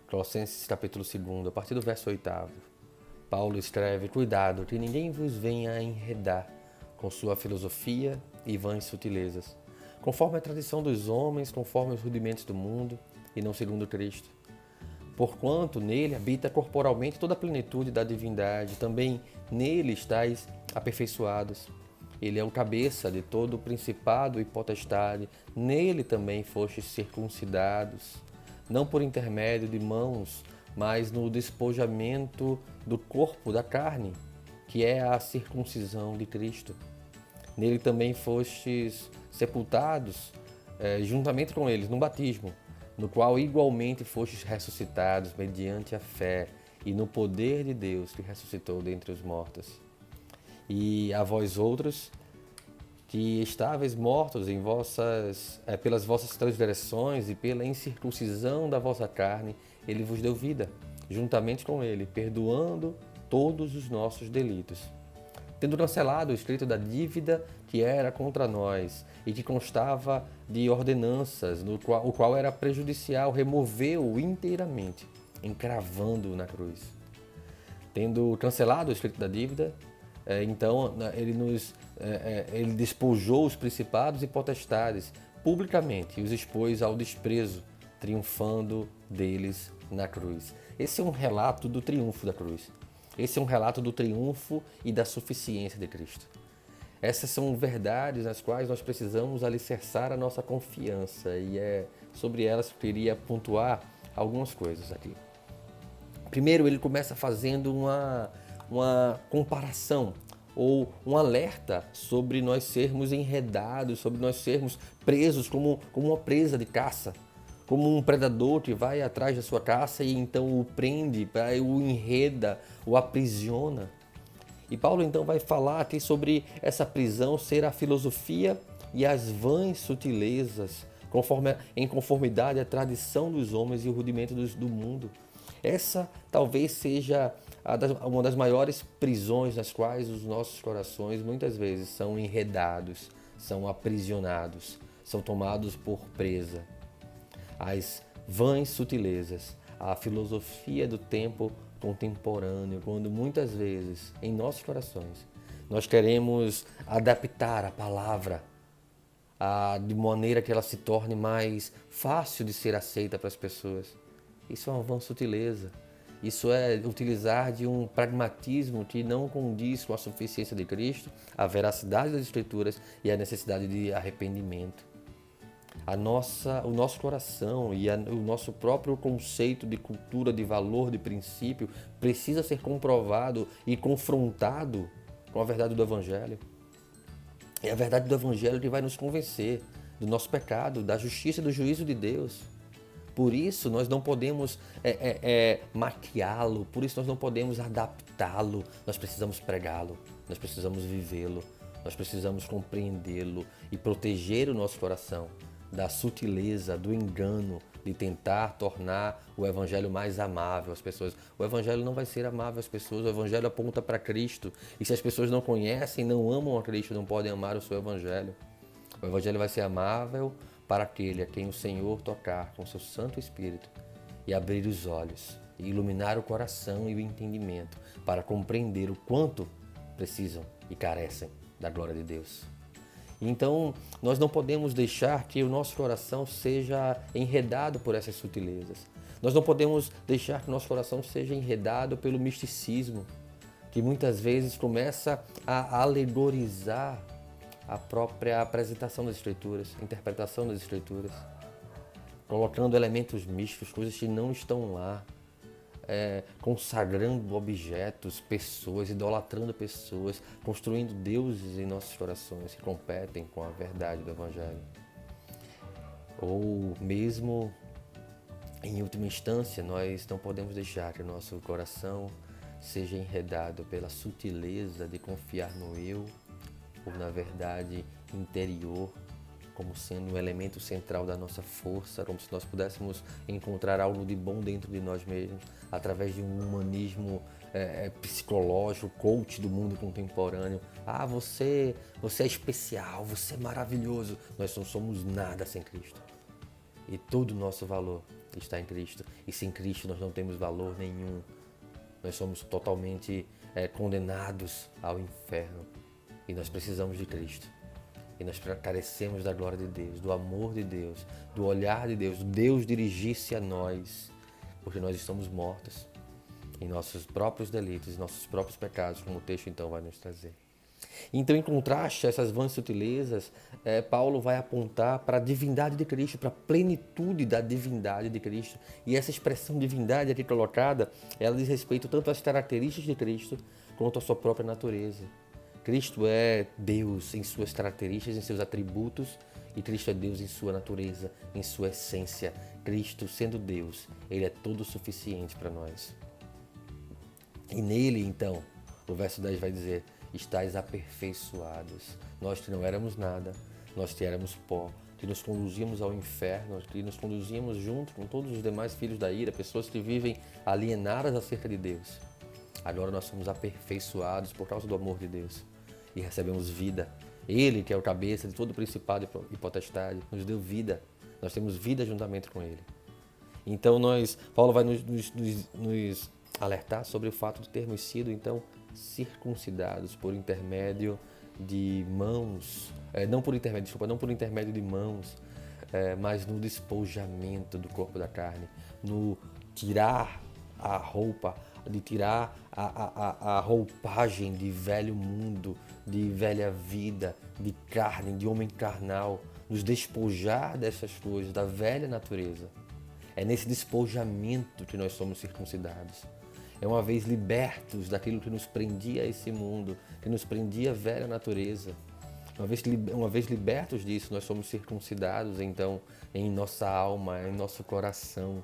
Colossenses capítulo 2, a partir do verso 8º. Paulo escreve: cuidado, que ninguém vos venha enredar com sua filosofia e vãs sutilezas, conforme a tradição dos homens, conforme os rudimentos do mundo, e não segundo Cristo. Porquanto nele habita corporalmente toda a plenitude da divindade, também nele estáis aperfeiçoados. Ele é o cabeça de todo o principado e potestade, nele também fostes circuncidados, não por intermédio de mãos, mas no despojamento do corpo da carne, que é a circuncisão de Cristo. Nele também fostes sepultados juntamente com eles no batismo, no qual igualmente fostes ressuscitados mediante a fé e no poder de Deus que ressuscitou dentre os mortos. E a vós outros, que estáveis mortos pelas vossas transgressões e pela incircuncisão da vossa carne, ele vos deu vida, juntamente com ele, perdoando todos os nossos delitos, tendo cancelado o escrito da dívida que era contra nós e que constava de ordenanças, o qual era prejudicial, removeu-o inteiramente, encravando-o na cruz. Tendo cancelado o escrito da dívida, então ele despojou os principados e potestades publicamente e os expôs ao desprezo, triunfando deles na cruz. Esse é um relato do triunfo da cruz. Esse é um relato do triunfo e da suficiência de Cristo. Essas são verdades nas quais nós precisamos alicerçar a nossa confiança, e é sobre elas que eu queria pontuar algumas coisas aqui. Primeiro, ele começa fazendo uma comparação ou um alerta sobre nós sermos enredados, sobre nós sermos presos como uma presa de caça, como um predador que vai atrás da sua caça e então o prende, o enreda, o aprisiona. E Paulo então vai falar aqui sobre essa prisão ser a filosofia e as vãs sutilezas, em conformidade à tradição dos homens e o rudimento do mundo. Essa talvez seja uma das maiores prisões nas quais os nossos corações muitas vezes são enredados, são aprisionados, são tomados por presa. As vãs sutilezas, a filosofia do tempo contemporâneo, quando muitas vezes em nossos corações nós queremos adaptar a palavra de maneira que ela se torne mais fácil de ser aceita para as pessoas. Isso é uma vã sutileza. Isso é utilizar de um pragmatismo que não condiz com a suficiência de Cristo, a veracidade das Escrituras e a necessidade de arrependimento. O nosso coração e o nosso próprio conceito de cultura, de valor, de princípio precisa ser comprovado e confrontado com a verdade do Evangelho. É a verdade do Evangelho que vai nos convencer do nosso pecado, da justiça e do juízo de Deus. Por isso nós não podemos maquiá-lo, por isso nós não podemos adaptá-lo, nós precisamos pregá-lo, nós precisamos vivê-lo, nós precisamos compreendê-lo e proteger o nosso coração da sutileza, do engano, de tentar tornar o Evangelho mais amável às pessoas. O Evangelho não vai ser amável às pessoas, o Evangelho aponta para Cristo. E se as pessoas não conhecem, não amam a Cristo, não podem amar o seu Evangelho. O Evangelho vai ser amável para aquele a quem o Senhor tocar com seu Santo Espírito e abrir os olhos, e iluminar o coração e o entendimento para compreender o quanto precisam e carecem da glória de Deus. Então, nós não podemos deixar que o nosso coração seja enredado por essas sutilezas. Nós não podemos deixar que o nosso coração seja enredado pelo misticismo, que muitas vezes começa a alegorizar a própria apresentação das Escrituras, interpretação das Escrituras, colocando elementos místicos, coisas que não estão lá, consagrando objetos, pessoas, idolatrando pessoas, construindo deuses em nossos corações que competem com a verdade do Evangelho. Ou mesmo, em última instância, nós não podemos deixar que o nosso coração seja enredado pela sutileza de confiar no eu, ou na verdade interior, como sendo um elemento central da nossa força, como se nós pudéssemos encontrar algo de bom dentro de nós mesmos, através de um humanismo psicológico, coach do mundo contemporâneo. Ah, você é especial, você é maravilhoso. Nós não somos nada sem Cristo. E todo o nosso valor está em Cristo. E sem Cristo nós não temos valor nenhum. Nós somos totalmente condenados ao inferno. E nós precisamos de Cristo. E nós carecemos da glória de Deus, do amor de Deus, do olhar de Deus, Deus dirigir-se a nós, porque nós estamos mortos em nossos próprios delitos, em nossos próprios pecados, como o texto então vai nos trazer. Então, em contraste a essas vãs sutilezas, Paulo vai apontar para a divindade de Cristo, para a plenitude da divindade de Cristo. E essa expressão divindade aqui colocada, ela diz respeito tanto às características de Cristo, quanto à sua própria natureza. Cristo é Deus em suas características, em seus atributos, e Cristo é Deus em sua natureza, em sua essência. Cristo, sendo Deus, Ele é todo suficiente para nós. E nele, então, o verso 10 vai dizer: estais aperfeiçoados. Nós que não éramos nada, nós que éramos pó, que nos conduzíamos ao inferno, que nos conduzíamos junto com todos os demais filhos da ira, pessoas que vivem alienadas acerca de Deus. Agora nós somos aperfeiçoados por causa do amor de Deus e recebemos vida. Ele, que é o cabeça de todo o principado e potestade, nos deu vida. Nós temos vida juntamente com Ele. Então Paulo vai nos alertar sobre o fato de termos sido, então, circuncidados por intermédio de mãos, não por intermédio de mãos, mas no despojamento do corpo da carne, no tirar a roupa, de tirar a roupagem de velho mundo, de velha vida, de carne, de homem carnal, nos despojar dessas coisas, da velha natureza. É nesse despojamento que nós somos circuncidados. É uma vez libertos daquilo que nos prendia a esse mundo, que nos prendia a velha natureza. Uma vez libertos disso, nós somos circuncidados, então, em nossa alma, em nosso coração.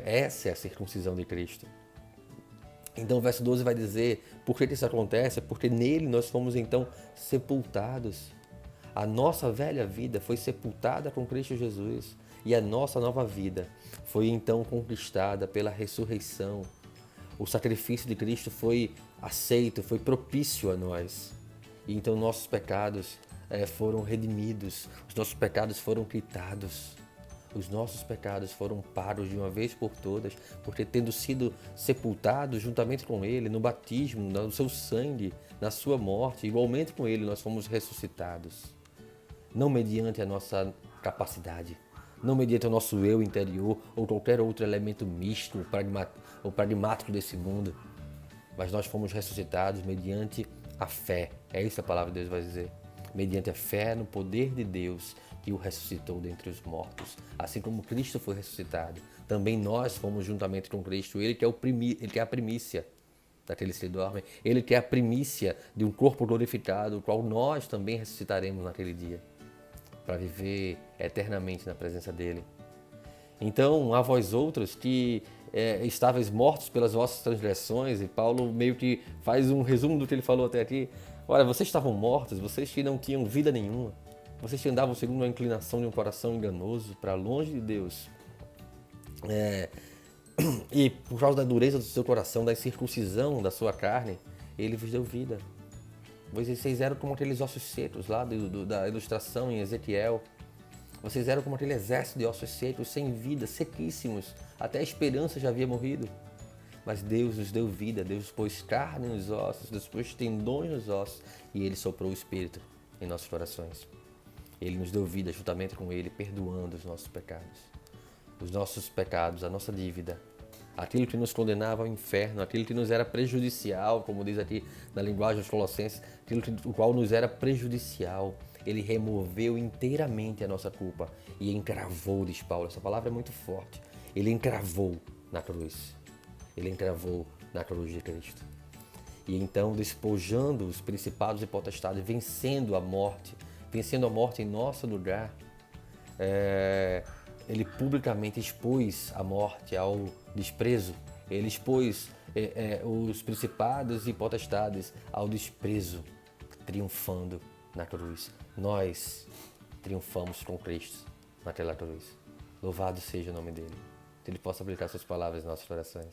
Essa é a circuncisão de Cristo. Então o verso 12 vai dizer, por que isso acontece? Porque nele nós fomos então sepultados. A nossa velha vida foi sepultada com Cristo Jesus e a nossa nova vida foi então conquistada pela ressurreição. O sacrifício de Cristo foi aceito, foi propício a nós. E então nossos pecados foram redimidos, os nossos pecados foram quitados. Os nossos pecados foram pagos de uma vez por todas, porque tendo sido sepultados juntamente com Ele, no batismo, no seu sangue, na sua morte, igualmente com Ele nós fomos ressuscitados. Não mediante a nossa capacidade, não mediante o nosso eu interior ou qualquer outro elemento místico ou pragmático desse mundo, mas nós fomos ressuscitados mediante a fé. É isso que a palavra de Deus vai dizer. Mediante a fé no poder de Deus que o ressuscitou dentre os mortos. Assim como Cristo foi ressuscitado, também nós fomos juntamente com Cristo. Ele que é a primícia daqueles que dormem. Ele que é a primícia de um corpo glorificado, o qual nós também ressuscitaremos naquele dia, para viver eternamente na presença dele. Então, a vós outros que estáveis mortos pelas vossas transgressões, e Paulo meio que faz um resumo do que ele falou até aqui. Olha, vocês estavam mortos, vocês que não tinham vida nenhuma, vocês que andavam segundo a inclinação de um coração enganoso, para longe de Deus. E por causa da dureza do seu coração, da incircuncisão da sua carne, Ele vos deu vida. Vocês eram como aqueles ossos secos lá da ilustração em Ezequiel. Vocês eram como aquele exército de ossos secos, sem vida, sequíssimos. Até a esperança já havia morrido. Mas Deus nos deu vida, Deus pôs carne nos ossos, Deus pôs tendões nos ossos e Ele soprou o Espírito em nossos corações. Ele nos deu vida juntamente com Ele, perdoando os nossos pecados. Os nossos pecados, a nossa dívida. Aquilo que nos condenava ao inferno, aquilo que nos era prejudicial, como diz aqui na linguagem dos Colossenses, aquilo o qual nos era prejudicial. Ele removeu inteiramente a nossa culpa e encravou, diz Paulo. Essa palavra é muito forte. Ele encravou na cruz. Ele encravou na cruz de Cristo. E então, despojando os principados e potestades, vencendo a morte em nosso lugar, ele publicamente expôs a morte ao desprezo. Ele expôs os principados e potestades ao desprezo, triunfando na cruz. Nós triunfamos com Cristo naquela cruz. Louvado seja o nome dele. Que Ele possa aplicar suas palavras em nossos corações.